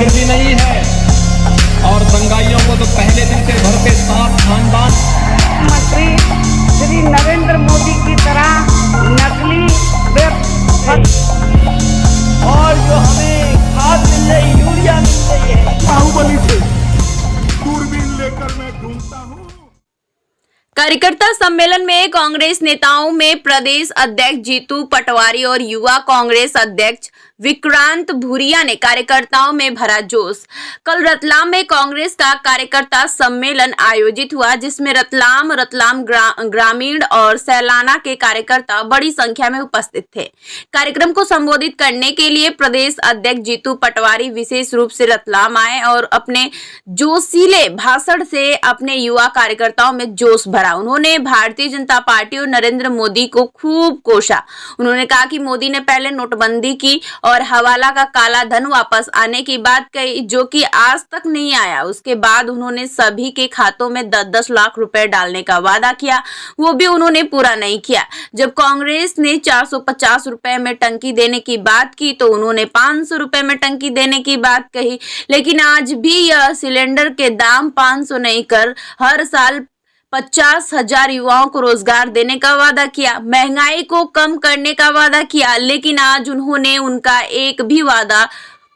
गुंडागर्दी नहीं है और दंगाइयों को तो पहले दिन से भरते साथ खानदान। मंत्री श्री नरेंद्र मोदी की तरह नकली और जो हमें खाद मिल रही, यूरिया मिल रही है, बाहुबली थे, दूरबीन लेकर मैं घूमता हूँ। कार्यकर्ता सम्मेलन में कांग्रेस नेताओं में प्रदेश अध्यक्ष जीतू पटवारी और युवा कांग्रेस अध्यक्ष विक्रांत भूरिया ने कार्यकर्ताओं में भरा जोश। कल रतलाम में कांग्रेस का कार्यकर्ता सम्मेलन आयोजित हुआ, जिसमें रतलाम ग्रामीण और सैलाना के कार्यकर्ता बड़ी संख्या में उपस्थित थे। कार्यक्रम को संबोधित करने के लिए प्रदेश अध्यक्ष जीतू पटवारी विशेष रूप से रतलाम आए और अपने जोशीले भाषण से अपने युवा कार्यकर्ताओं में जोश भरा। उन्होंने भारतीय जनता पार्टी और नरेंद्र मोदी को खूब कोसा। उन्होंने कहा कि मोदी ने पहले नोटबंदी की और हवाला का काला धन वापस आने की बात कही, जो कि आज तक नहीं आया। उसके बाद उन्होंने सभी के खातों में 10-10 लाख रुपए डालने का वादा किया, वो भी उन्होंने पूरा नहीं किया। जब कांग्रेस ने 450 रुपए में टंकी देने की बात की तो उन्होंने 500 रुपए में टंकी देने की बात कही, लेकिन आज भी यह सिलेंडर के दाम 500 नहीं कर हर साल 50,000 युवाओं को रोजगार देने का वादा किया, महंगाई को कम करने का वादा किया, लेकिन आज उन्होंने उनका एक भी वादा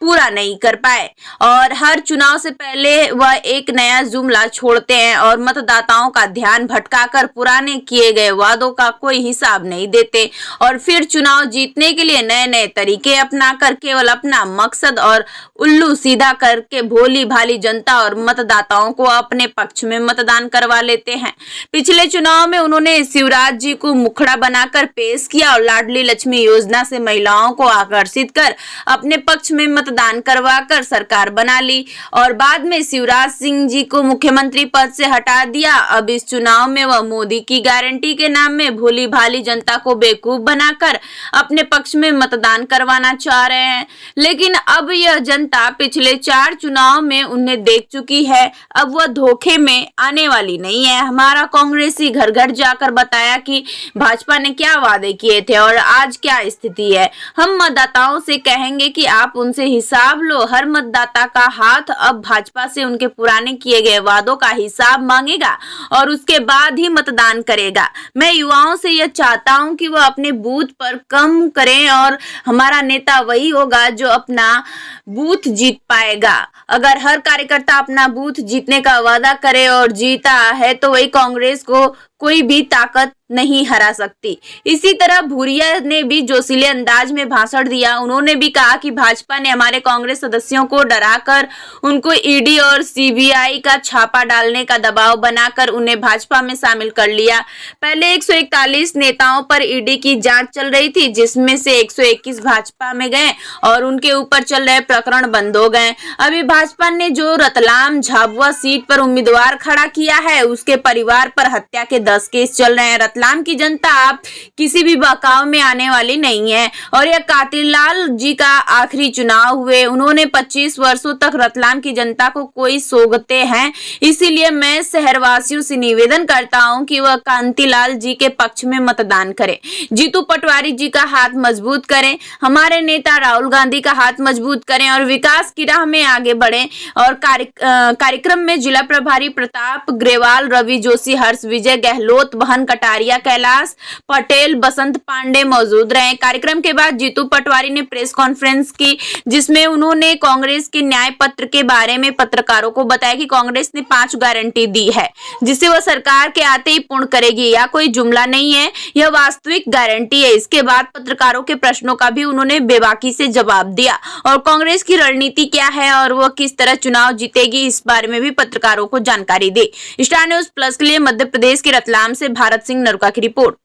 पूरा नहीं कर पाए। और हर चुनाव से पहले वह एक नया जुमला छोड़ते हैं और मतदाताओं का ध्यान भटकाकर पुराने किए गए वादों का कोई हिसाब नहीं देते और फिर चुनाव जीतने के लिए नए नए तरीके अपनाकर केवल अपना मकसद और उल्लू सीधा करके भोली भाली जनता और मतदाताओं को अपने पक्ष में मतदान करवा लेते हैं। पिछले चुनाव में उन्होंने शिवराज जी को मुखड़ा बनाकर पेश किया और लाडली लक्ष्मी योजना से महिलाओं को आकर्षित कर अपने पक्ष में दान करवाकर सरकार बना ली और बाद में शिवराज सिंह जी को मुख्यमंत्री पद से हटा दिया। अब इस चुनाव में वह मोदी की गारंटी के नाम में भोली भाली जनता को बेवकूफ बनाकर अपने पक्ष में मतदान करवाना चाह रहे हैं, लेकिन अब यह जनता पिछले 4 चुनाव में उन्हें देख चुकी है। अब वह धोखे में आने वाली नहीं है। हमारा कांग्रेसी घर घर जाकर बताया कि भाजपा ने क्या वादे किए थे और आज क्या स्थिति है। हम मतदाताओं से कहेंगे कि आप उनसे हिसाब लो। हर मतदाता का हाथ अब भाजपा से उनके पुराने किए गए वादों का हिसाब मांगेगा और उसके बाद ही मतदान करेगा। मैं युवाओं से यह चाहता हूं कि वह अपने बूथ पर कम करें और हमारा नेता वही होगा जो अपना बूथ जीत पाएगा। अगर हर कार्यकर्ता अपना बूथ जीतने का वादा करे और जीता है तो वही कांग्रेस को कोई भी ताकत नहीं हरा सकती। इसी तरह भूरिया ने भी जोशीले अंदाज में भाषण दिया। उन्होंने भी कहा कि भाजपा ने हमारे कांग्रेस सदस्यों को डराकर उनको ईडी और सीबीआई का छापा डालने का दबाव बनाकर उन्हें भाजपा में शामिल कर लिया। पहले 141 नेताओं पर ईडी की जांच चल रही थी, जिसमें से 121 भाजपा में गए और उनके ऊपर चल रहे प्रकरण बंद हो गए। अभी भाजपा ने जो रतलाम झाबुआ सीट पर उम्मीदवार खड़ा किया है, उसके परिवार पर हत्या के 10 केस चल रहे हैं। रतलाम की जनता आप किसी भी बहकाव में आने वाली नहीं है और यह कातिलाल जी का आखिरी चुनाव हुए। उन्होंने 25 वर्षों तक रतलाम की जनता को कोई सोगते हैं, इसीलिए मैं शहरवासियों से निवेदन करता हूं कि वह कांतिलाल जी के पक्ष में मतदान करें। जीतू पटवारी जी का हाथ मजबूत करें, हमारे नेता राहुल गांधी का हाथ मजबूत करें और विकास की राह में आगे बढ़ें। और कार्यक्रम में जिला प्रभारी प्रताप ग्रेवाल, रवि जोशी, हर्ष विजय गहलोत, बहन कटारिया, कैलाश पटेल, बसंत पांडे मौजूद रहे। कार्यक्रम के बाद जीतू पटवारी ने प्रेस कॉन्फ्रेंस की, जिसमें उन्होंने कांग्रेस के न्याय पत्र के बारे में पत्रकारों को बताया कि कांग्रेस ने 5 गारंटी दी है, जिसे वह सरकार के आते ही पूर्ण करेगी। या कोई जुमला नहीं है, यह वास्तविक गारंटी है। इसके बाद पत्रकारों के प्रश्नों का भी उन्होंने बेबाकी से जवाब दिया और कांग्रेस की रणनीति क्या है और वह किस तरह चुनाव जीतेगी, इस बारे में भी पत्रकारों को जानकारी दी। स्टार न्यूज प्लस के लिए मध्य प्रदेश के रतलाम से भारत सिंह नरुका की रिपोर्ट।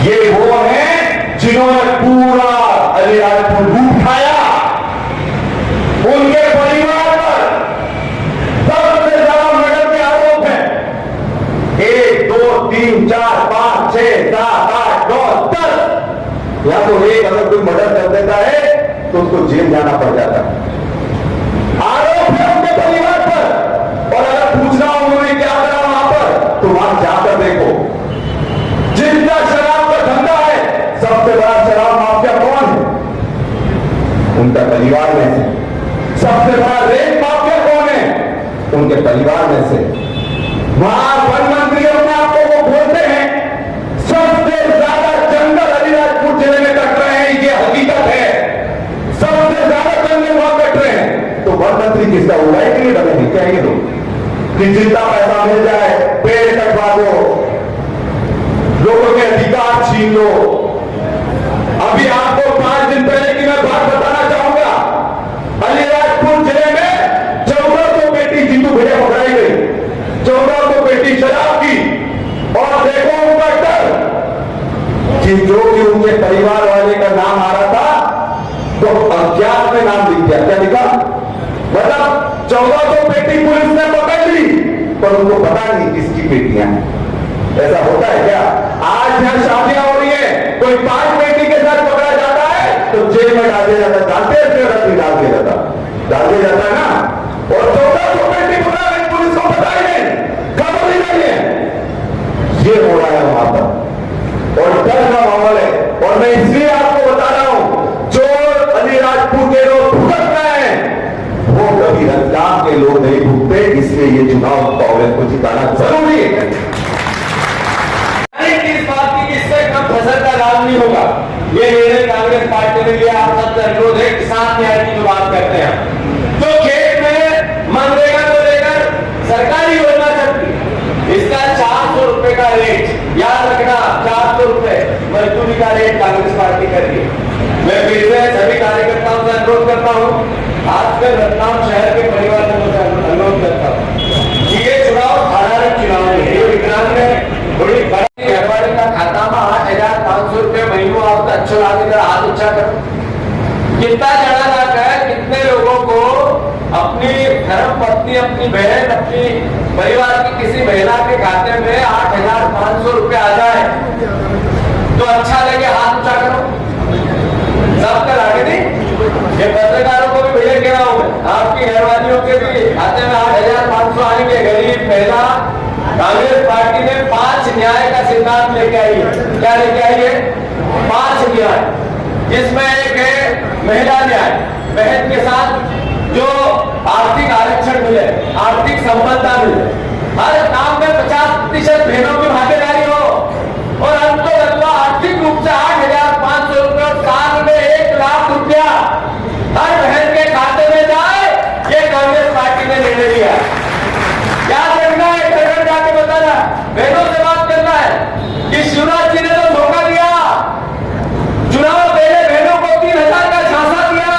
ये वो हैं जिन्होंने पूरा अलीराजपुर उठाया, उनके परिवार पर सबसे ज्यादा मर्डर के आरोप है। 1, 2, 3, 4, 5, 6, 7, 8, 9, 10 या तो एक अगर कोई मर्डर कर देता है तो उसको जेल जाना पड़ जाता है। आरोप है उनके परिवार पर और अगर पूछना उन्होंने क्या करा वहां पर तो वहां जाकर देखो। जितना शराब का धंधा है, सबसे बड़ा शराब माफिया कौन है? उनका परिवार में से। सबसे बड़ा रेत माफिया कौन है? उनके परिवार में से। वहां वन मंत्री अपने आपको वो बोलते हैं सबसे ज्यादा जंगल अलीराजपुर जिले में कट रहे हैं, ये हकीकत है। सबसे ज्यादा जंगल वहां कट रहे हैं। तो वन मंत्री किसका होगा? कि नहीं डरेंगे? क्या ये लोग कि जितना पैसा मिल जाए पेड़ कटवा दो, लोगों के अधिकार छीन लो। अभी आपको 5 दिन पहले की मैं बात बताना चाहूंगा। अलीराजपुर जिले में 1400 पेटी जीतू भैया पकड़ाई गई, 1400 पेटी शराब की। और देखो उनका डर कि जो कि उनके परिवार वाले का नाम आ रहा था तो अज्ञात में नाम लिख दिया। क्या लिखा? मतलब 1400 पेटी पुलिस ने पकड़ ली पर उनको पता नहीं किसकी पेटियां हैं। ऐसा होता है क्या? आज यहां शादियां हो रही है, कोई 5 पेटी के साथ पकड़ा जाता है तो जेल में डाल दिया जाता है। डालते हैं डाल दिया जाता है ना। और 1400 पेटी पकड़ा गई, पुलिस को पता ही नहीं, खबर ही नहीं है। ये हो रहा है वहां पर और डर का माहौल है। और मैं इसलिए आपको बता रहा हूं जो अलीराजपुर के लोग भुगत रहे हैं वो कभी रतलाम के लोग नहीं भुगते। इसलिए ये चुनाव कांग्रेस को जिताना जरूरी है। इस बात की इससे कम फसल का लाभ नहीं होगा। ये निर्णय कांग्रेस पार्टी ने लिया। आप सबसे अनुरोध है, किसान न्याय की जो बात करते हैं, तो खेत में मनरेगा को लेकर सरकारी योजना चलती है, इसका 400 रुपए का रेट याद रखना। 400 रुपए मजदूरी का रेट कांग्रेस पार्टी कर रही है। मैं फिर से सभी कार्यकर्ताओं से अनुरोध करता हूँ, आजकल रतलाम शहर के परिवार से अनुरोध करता हूँ कि ये चुनाव साधारण चुनाव नहीं है। ये विज्ञान में थोड़ी बड़ी घरवाली का खाता में 8,500 रुपए महीनों आप अच्छा लागे जरा हाथ ऊंचा करो। कितना चढ़ा जाता है, कितने लोगों को अपनी धर्म पत्नी, अपनी बहन, अपनी परिवार की किसी महिला के खाते में 8,500 रुपए आ जाए तो अच्छा लगे, हाथ ऊंचा करो। सबका लागे नहीं? ये पत्रकारों को भी भैया कह रहा हूं मैं, आपकी घरवालियों के भी खाते में 8,500 आएंगे। गरीब महिला कांग्रेस पार्टी ने 5 न्याय का सिद्धांत लेके आई है। क्या लेके आई है? 5 न्याय, जिसमें एक है महिला न्याय, बहन के साथ जो आर्थिक आरक्षण मिले, आर्थिक संबंधता मिले, हर काम में 50% बहनों की भागीदारी हो और अंततः आर्थिक रूप से 8,500 रुपए और साल में 1 लाख रुपया हर बहन के खाते में जाए। ये कांग्रेस पार्टी ने निर्णय लिया। याद रखना है, घर जाके बताना, बहनों से बात करना है कि शिवराज जी ने तो धोखा दिया। चुनाव पहले बहनों को 3,000 का झांसा दिया,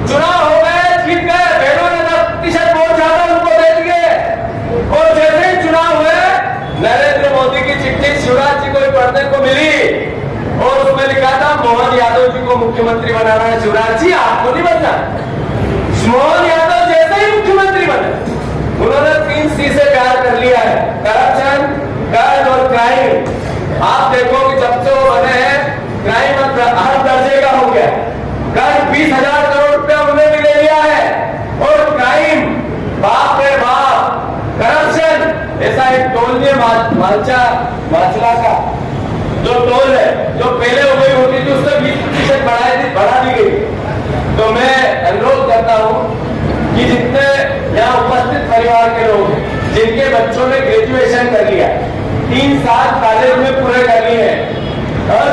चुनाव हो गए, जीत गए, बहनों ने 10% वोट ज्यादा उनको दे दिए। और जैसे ही चुनाव हुए, नरेंद्र मोदी की चिट्ठी शिवराज जी को पढ़ने को मिली और उसमें लिखा था मोहन यादव जी को मुख्यमंत्री बनाना है। शिवराज जी आपको नहीं बनना। मोहन यादव जैसे ही मुख्यमंत्री बने, उन्होंने 3C से प्यार कर लिया है, करप्शन, कर्ज और क्राइम। आप देखो कि जब से वो बने हैं, क्राइम हर दर्जे का हो गया। कर्ज 20,000 करोड़ रुपया उन्होंने भी ले लिया है और क्राइम, बाप रे बाप, करप्शन। ऐसा एक टोल दिए माचला का जो टोल है, जो पहले हो गई होती थी, उससे 20% बढ़ा दी गई। तो मैं अनुरोध करता हूं कि जितने यहाँ उपस्थित परिवार के लोग हैं, जिनके बच्चों ने ग्रेजुएशन कर लिया, 3 साल कॉलेज में पूरे कर लिए और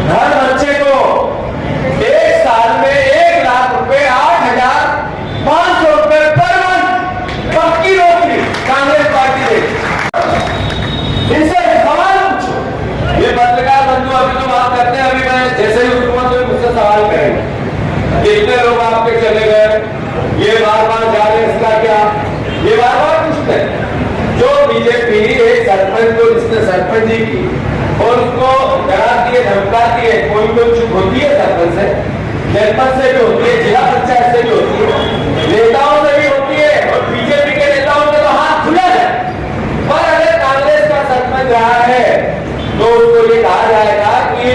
हर बच्चे को 1 साल में 1 लाख रुपए, 8,500 रुपए पर मंथ पक्की नौकरी कांग्रेस पार्टी देगी। इनसे सवाल पूछो। ये पत्रकार बंधु अभी तो बात करते हैं, अभी मैं जैसे ही उठूंगा तो मुझसे सवाल करेंगे कितने लोग आपके चले गए, ये बार-बार जा रहे, इसका क्या, ये बार-बार पूछते हैं। जो बीजेपी एक सरपंच को, जिसने सरपंच जी की और उसको डराती है, धमकाती है, कोई चुप होती है सरपंच से, जनपद से भी होती है, जिला पंचायत से भी होती है, नेताओं से भी होती है और बीजेपी के नेताओं के तो हाथ खुला है। पर अगर कांग्रेस का सरपंच रहा है तो उसको ये कहा जाएगा कि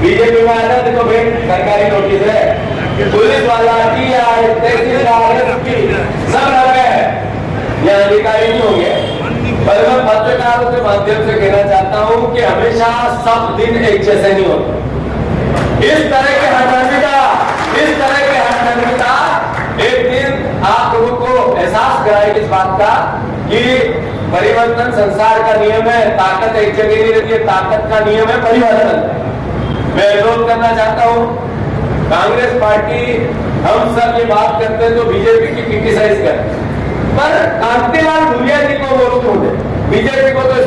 बीजेपी में आया देखो भाई सरकारी नोटिस है, पुलिस वाला की या सब लगे हैं, ये अधिकारी नहीं होंगे। पर मैं पत्रकारों के माध्यम से कहना चाहता हूं कि हमेशा सब दिन एक जैसे नहीं होते। इस तरह के हरकत, एहसास कराए इस बात का कि परिवर्तन संसार का नियम है, ताकत एक जगह नहीं रहती है, ताकत का नियम है परिवर्तन। मैं अनुरोध करना चाहता हूं, कांग्रेस पार्टी हम सब ये बात करते हैं तो बीजेपी की क्रिटिसाइज करते हैं, पर कांतिलाल भूरिया जी को वोट क्यों दे? बीजेपी को तो